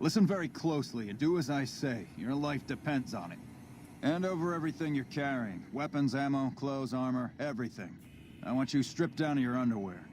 Listen very closely and do as I say. Your life depends on it. Hand over everything you're carrying. Weapons, ammo, clothes, armor, everything. I want you stripped down to your underwear.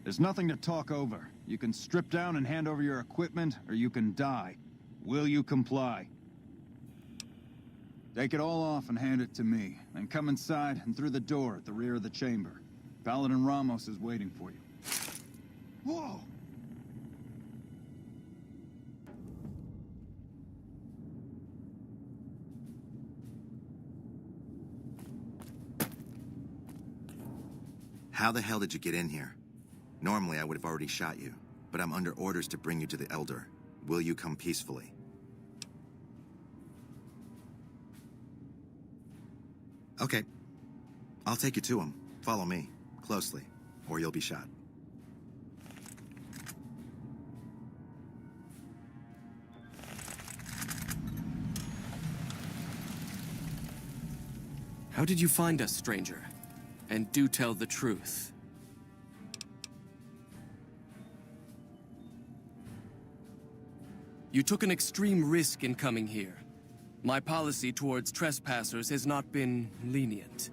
There's nothing to talk over. You can strip down and hand over your equipment, or you can die. Will you comply? Take it all off and hand it to me. Then come inside and through the door at the rear of the chamber. Paladin Ramos is waiting for you. Whoa! How the hell did you get in here? Normally I would have already shot you, but I'm under orders to bring you to the Elder. Will you come peacefully? Okay. I'll take you to him. Follow me, closely, or you'll be shot. How did you find us, stranger? And do tell the truth. You took an extreme risk in coming here. My policy towards trespassers has not been lenient.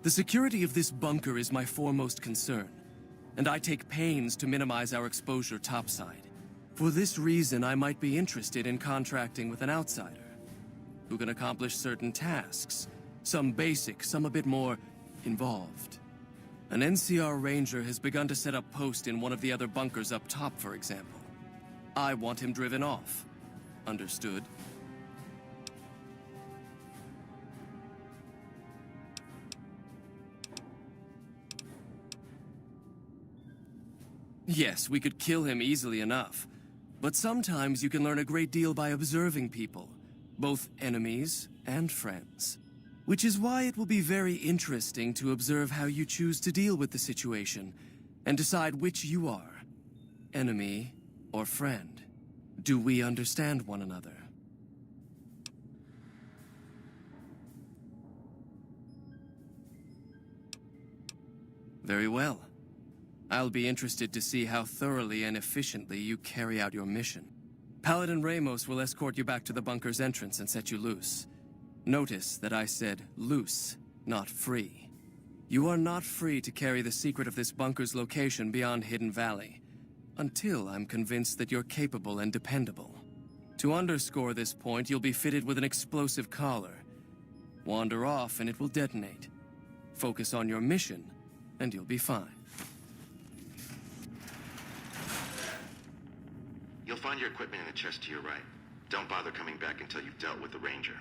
The security of this bunker is my foremost concern, and I take pains to minimize our exposure topside. For this reason, I might be interested in contracting with an outsider who can accomplish certain tasks, some basic, some a bit more involved. An NCR ranger has begun to set up post in one of the other bunkers up top, for example. I want him driven off. Understood? Yes, we could kill him easily enough. But sometimes you can learn a great deal by observing people, both enemies and friends. Which is why it will be very interesting to observe how you choose to deal with the situation, and decide which you are, enemy or friend. Do we understand one another? Very well. I'll be interested to see how thoroughly and efficiently you carry out your mission. Paladin Ramos will escort you back to the bunker's entrance and set you loose. Notice that I said loose, not free. You are not free to carry the secret of this bunker's location beyond Hidden Valley, until I'm convinced that you're capable and dependable. To underscore this point, you'll be fitted with an explosive collar. Wander off and it will detonate. Focus on your mission, and you'll be fine. You'll find your equipment in the chest to your right. Don't bother coming back until you've dealt with the ranger.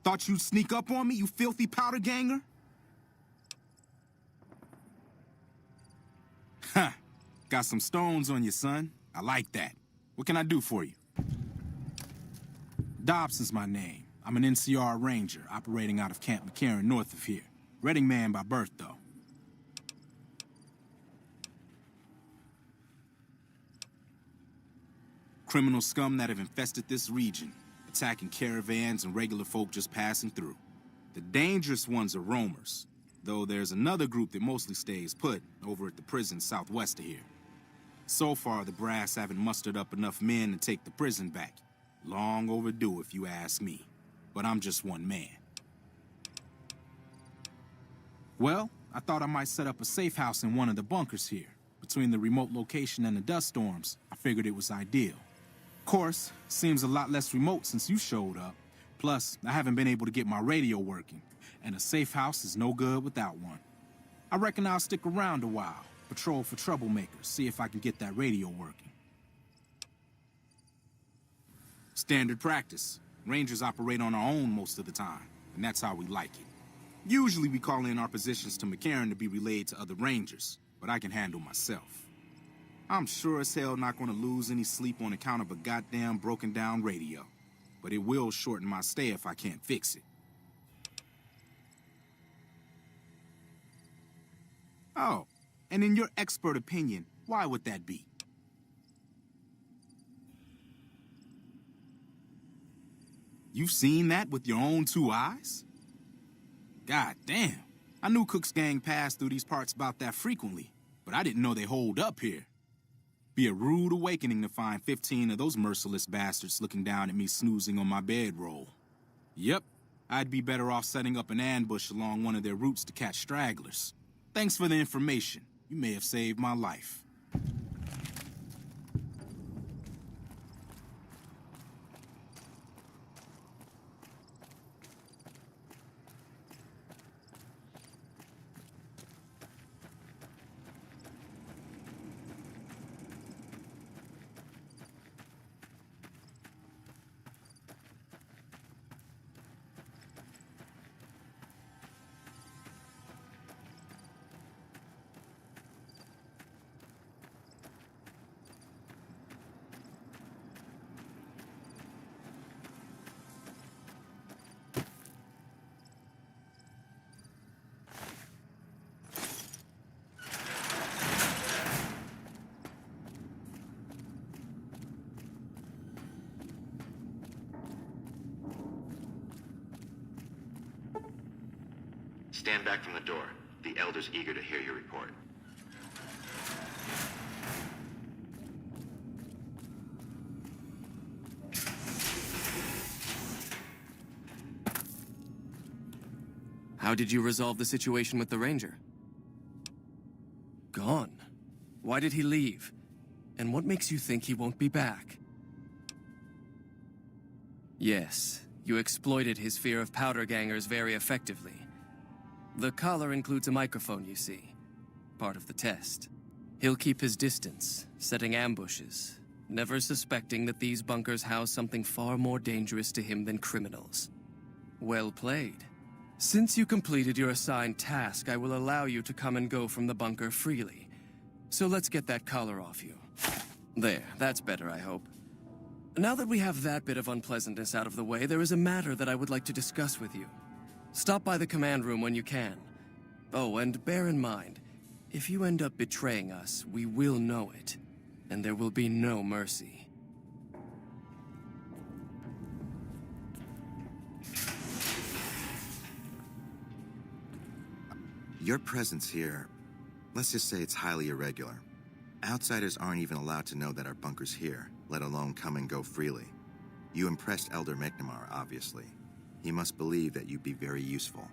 Thought you'd sneak up on me, you filthy powder ganger? Huh. Got some stones on you, son. I like that. What can I do for you? Dobson's my name. I'm an NCR ranger operating out of Camp McCarran north of here. Reading man by birth, though. Criminal scum that have infested this region, attacking caravans and regular folk just passing through. The dangerous ones are roamers, though there's another group that mostly stays put over at the prison southwest of here. So far, the brass haven't mustered up enough men to take the prison back. Long overdue, if you ask me. But I'm just one man. Well, I thought I might set up a safe house in one of the bunkers here. Between the remote location and the dust storms, I figured it was ideal. Of course, seems a lot less remote since you showed up. Plus, I haven't been able to get my radio working, and a safe house is no good without one. I reckon I'll stick around a while, patrol for troublemakers, see if I can get that radio working. Standard practice. Rangers operate on our own most of the time, and that's how we like it. Usually we call in our positions to McCarran to be relayed to other Rangers, but I can handle myself. I'm sure as hell not going to lose any sleep on account of a goddamn broken down radio, but it will shorten my stay if I can't fix it. Oh, and in your expert opinion, why would that be? You've seen that with your own two eyes? God damn. I knew Cook's gang passed through these parts about that frequently, but I didn't know they holed up here. Be a rude awakening to find 15 of those merciless bastards looking down at me snoozing on my bedroll. Yep, I'd be better off setting up an ambush along one of their routes to catch stragglers. Thanks for the information. You may have saved my life. Stand back from the door. The Elder's eager to hear your report. How did you resolve the situation with the Ranger? Gone. Why did he leave? And what makes you think he won't be back? Yes, you exploited his fear of powder gangers very effectively. The collar includes a microphone, you see. Part of the test. He'll keep his distance, setting ambushes, never suspecting that these bunkers house something far more dangerous to him than criminals. Well played. Since you completed your assigned task, I will allow you to come and go from the bunker freely. So let's get that collar off you. There, that's better, I hope. Now that we have that bit of unpleasantness out of the way, there is a matter that I would like to discuss with you. Stop by the command room when you can. Oh, and bear in mind, if you end up betraying us, we will know it, and there will be no mercy. Your presence here, let's just say it's highly irregular. Outsiders aren't even allowed to know that our bunker's here, let alone come and go freely. You impressed Elder McNamara, obviously. He must believe that you'd be very useful.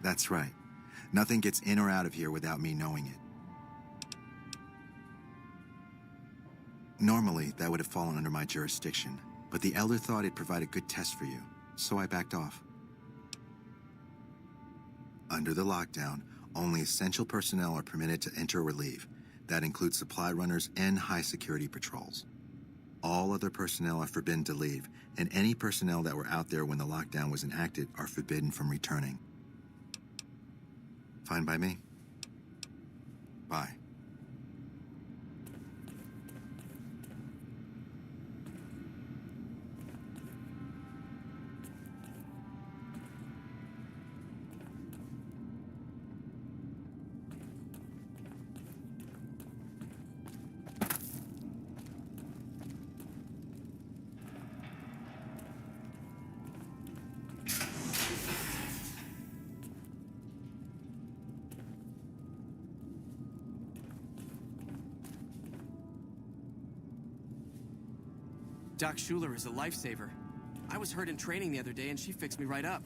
That's right. Nothing gets in or out of here without me knowing it. Normally, that would have fallen under my jurisdiction, but the Elder thought it'd provide a good test for you, so I backed off. Under the lockdown, only essential personnel are permitted to enter or leave. That includes supply runners and high-security patrols. All other personnel are forbidden to leave, and any personnel that were out there when the lockdown was enacted are forbidden from returning. Fine by me? Bye. Doc Schuler is a lifesaver. I was hurt in training the other day and she fixed me right up.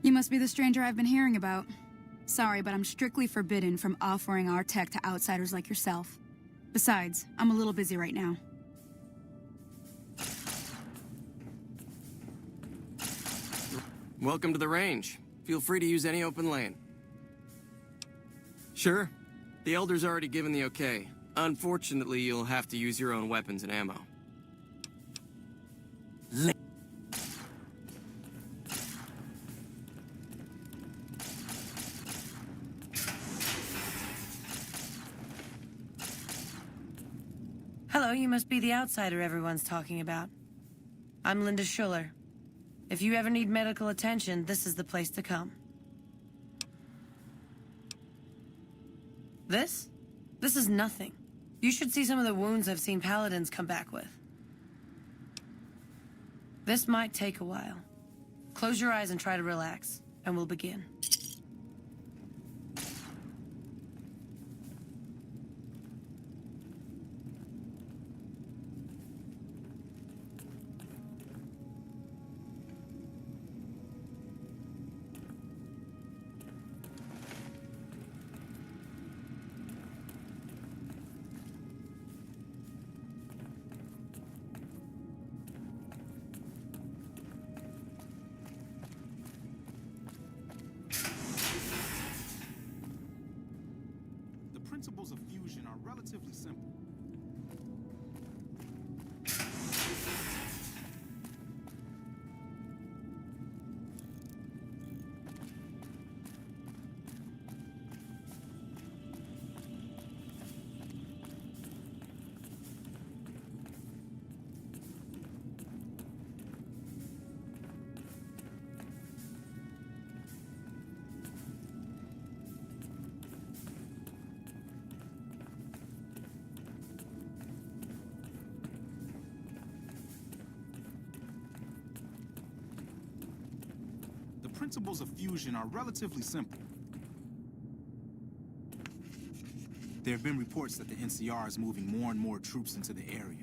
You must be the stranger I've been hearing about. Sorry, but I'm strictly forbidden from offering our tech to outsiders like yourself. Besides, I'm a little busy right now. Welcome to the range. Feel free to use any open lane. Sure. The Elder's already given the okay. Unfortunately, you'll have to use your own weapons and ammo. Hello, you must be the outsider everyone's talking about. I'm Linda Schuler. If you ever need medical attention, this is the place to come. This? This is nothing. You should see some of the wounds I've seen paladins come back with. This might take a while. Close your eyes and try to relax, and we'll begin. The principles of fusion are relatively simple. The principles of fusion are relatively simple. There have been reports that the NCR is moving more and more troops into the area.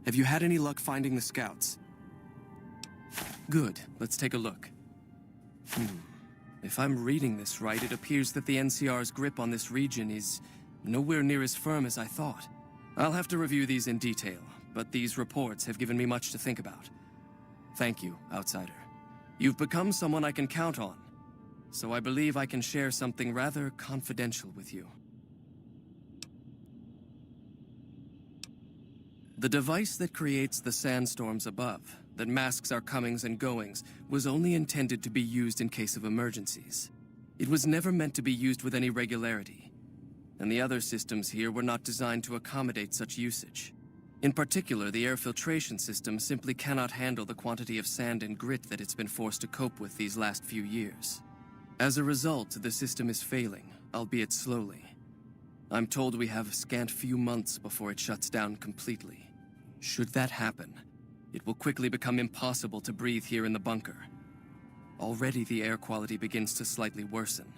Have you had any luck finding the scouts? Good. Let's take a look. If I'm reading this right, it appears that the NCR's grip on this region is nowhere near as firm as I thought. I'll have to review these in detail, but these reports have given me much to think about. Thank you, outsider. You've become someone I can count on, so I believe I can share something rather confidential with you. The device that creates the sandstorms above, that masks our comings and goings, was only intended to be used in case of emergencies. It was never meant to be used with any regularity, and the other systems here were not designed to accommodate such usage. In particular, the air filtration system simply cannot handle the quantity of sand and grit that it's been forced to cope with these last few years. As a result, the system is failing, albeit slowly. I'm told we have a scant few months before it shuts down completely. Should that happen, It will quickly become impossible to breathe here in the bunker. Already the air quality begins to slightly worsen.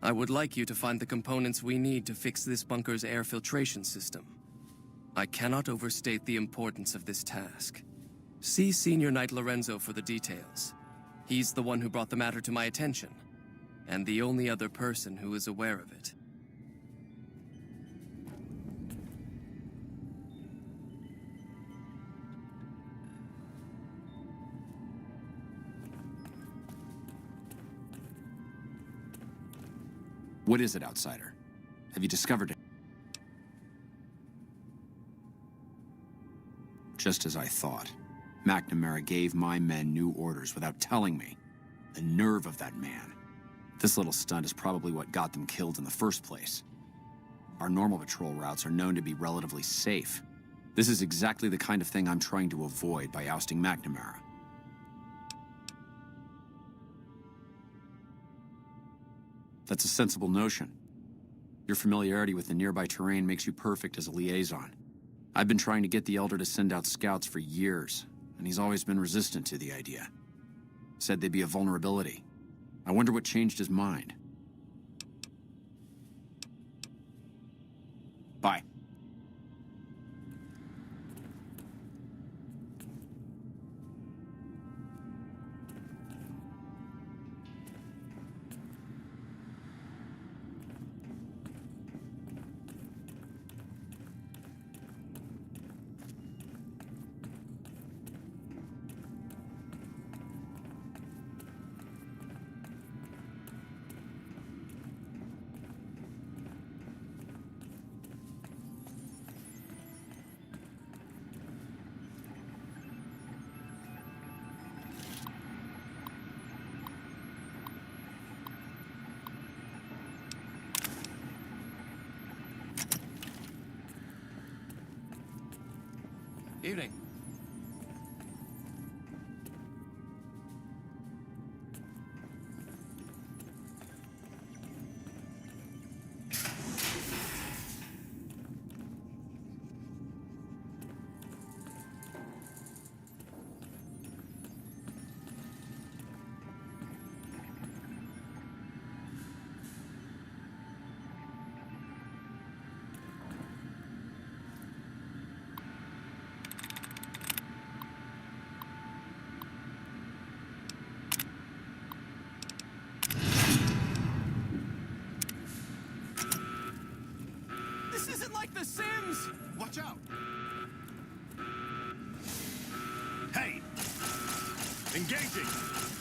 I would like you to find the components we need to fix this bunker's air filtration system. I cannot overstate the importance of this task. See Senior Knight Lorenzo for the details. He's the one who brought the matter to my attention, and the only other person who is aware of it. What is it, Outsider? Have you discovered it? Just as I thought. McNamara gave my men new orders without telling me. The nerve of that man. This little stunt is probably what got them killed in the first place. Our normal patrol routes are known to be relatively safe. This is exactly the kind of thing I'm trying to avoid by ousting McNamara. That's a sensible notion. Your familiarity with the nearby terrain makes you perfect as a liaison. I've been trying to get the Elder to send out scouts for years, and he's always been resistant to the idea. Said they'd be a vulnerability. I wonder what changed his mind. Bye. Evening. This isn't like The Sims! Watch out! Hey! Engaging!